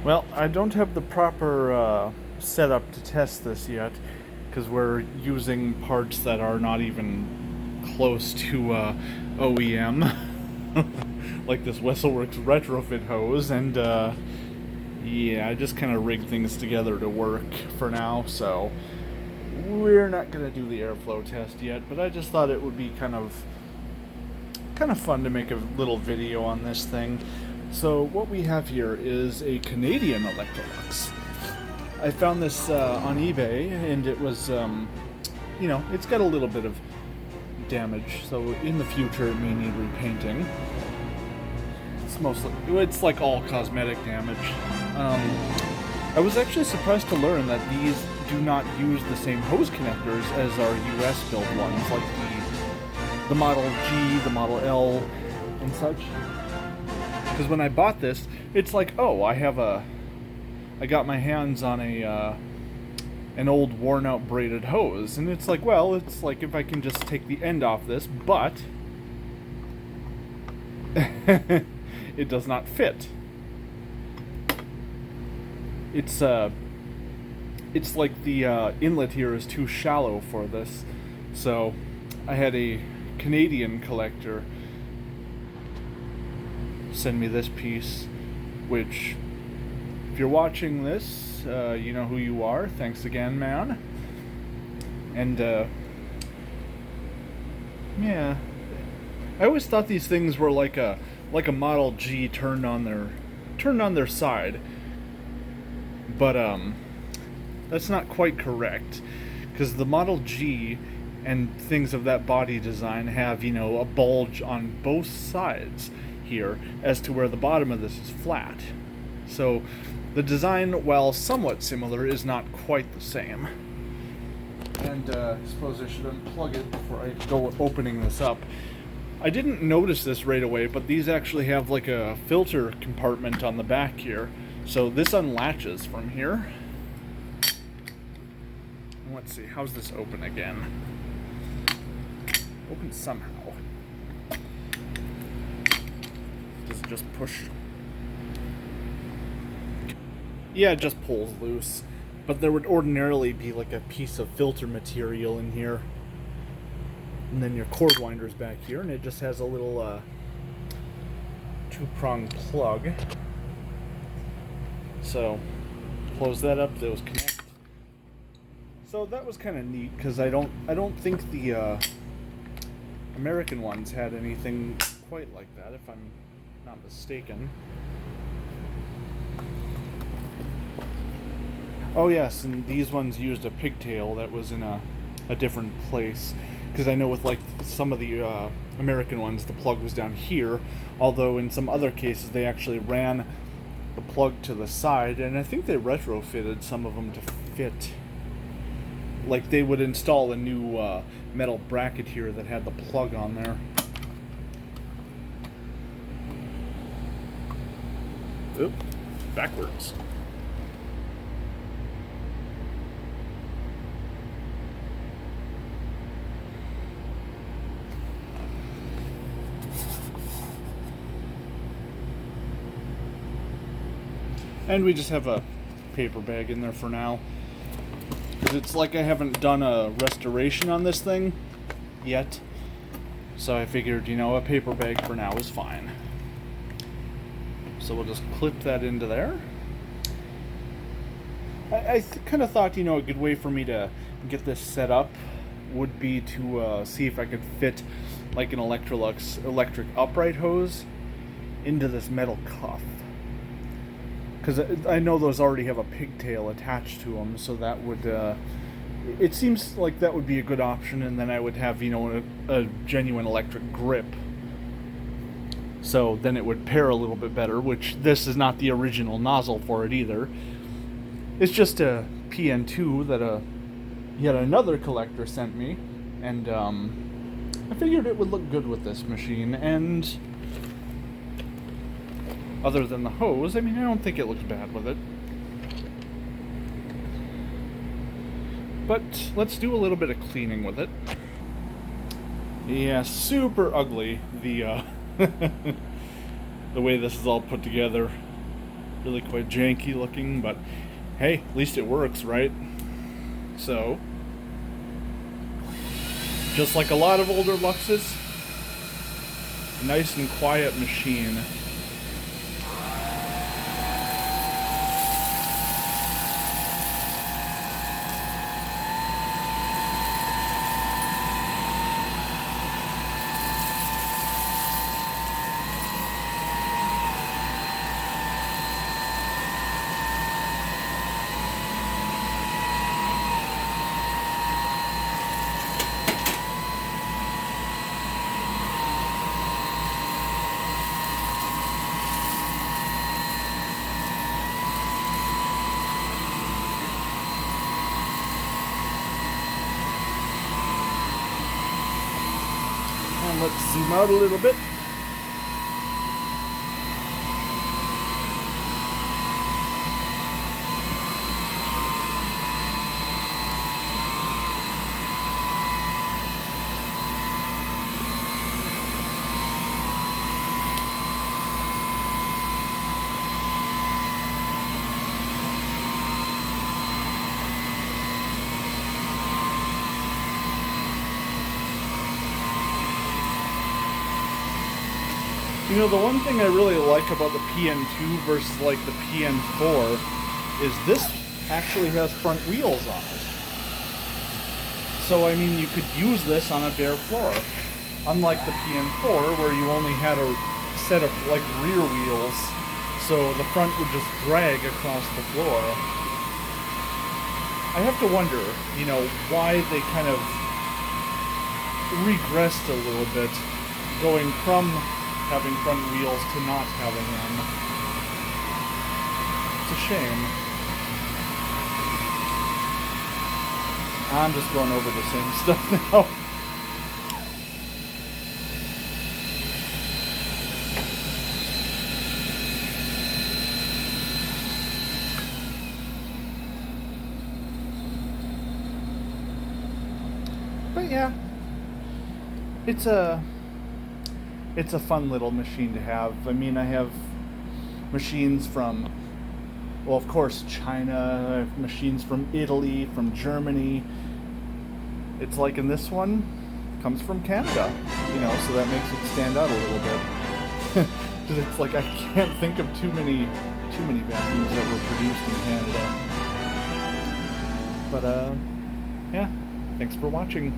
Well, I don't have the proper setup to test this yet, because we're using parts that are not even close to OEM, like this Wesselworks retrofit hose, and yeah, I just kind of rigged things together to work for now, so we're not going to do the airflow test yet, but I just thought it would be kind of fun to make a little video on this thing. So what we have here is a Canadian Electrolux. I found this on eBay, and it was, it's got a little bit of damage, so in the future it may need repainting. It's like all cosmetic damage. I was actually surprised to learn that these do not use the same hose connectors as our US built ones, like the Model G, the Model L, and such. Because when I bought this, it's like, oh, I got my hands on an old worn out braided hose, and it's like, well, it's like if I can just take the end off this, but it does not fit. It's like the inlet here is too shallow for this, so I had a Canadian collector send me this piece, which, if you're watching this, you know who you are. Thanks again, man. And yeah, I always thought these things were like a Model G turned on their side, but that's not quite correct, because the Model G and things of that body design have, a bulge on both sides here as to where the bottom of this is flat. So the design, while somewhat similar, is not quite the same. And I suppose I should unplug it before I go opening this up. I didn't notice this right away, but these actually have like a filter compartment on the back here. So this unlatches from here. Let's see, how's this open again? Open somehow. Does it just push? Yeah, it just pulls loose. But there would ordinarily be like a piece of filter material in here. And then your cord winder's back here, and it just has a little two-prong plug. So, close that up, those connect. So that was kind of neat, because I don't think the American ones had anything quite like that, if I'm not mistaken. Oh yes, and these ones used a pigtail that was in a different place, because I know with like some of the American ones the plug was down here, although in some other cases they actually ran the plug to the side, and I think they retrofitted some of them to fit. Like they would install a new metal bracket here that had the plug on there. Oop, backwards. And we just have a paper bag in there for now. Because it's like I haven't done a restoration on this thing yet. So I figured, a paper bag for now is fine. So we'll just clip that into there. I kind of thought, a good way for me to get this set up would be to see if I could fit like an Electrolux electric upright hose into this metal cuff. Because I know those already have a pigtail attached to them, so that would, it seems like that would be a good option, and then I would have, a genuine electric grip. So then it would pair a little bit better, which this is not the original nozzle for it either. It's just a PN2 that yet another collector sent me, and I figured it would look good with this machine, and other than the hose, I don't think it looks bad with it. But let's do a little bit of cleaning with it. Yeah, super ugly, the the way this is all put together. really quite janky looking, but hey, at least it works, right? So, just like a lot of older Luxes, a nice and quiet machine. And let's zoom out a little bit. You know, the one thing I really like about the PN2 versus like the PN4 is this actually has front wheels on it. So I mean, you could use this on a bare floor. Unlike the PN4 where you only had a set of like rear wheels, so the front would just drag across the floor. I have to wonder, you know, why they kind of regressed a little bit, going from having front wheels to not having them. It's a shame. I'm just going over the same stuff now. But yeah, it's a fun little machine to have. I mean, I have machines from, well, of course, China. I have machines from Italy, from Germany. It's like in this one, comes from Canada, you know, so that makes it stand out a little bit. Because it's like I can't think of too many vacuums that were produced in Canada. But yeah, thanks for watching.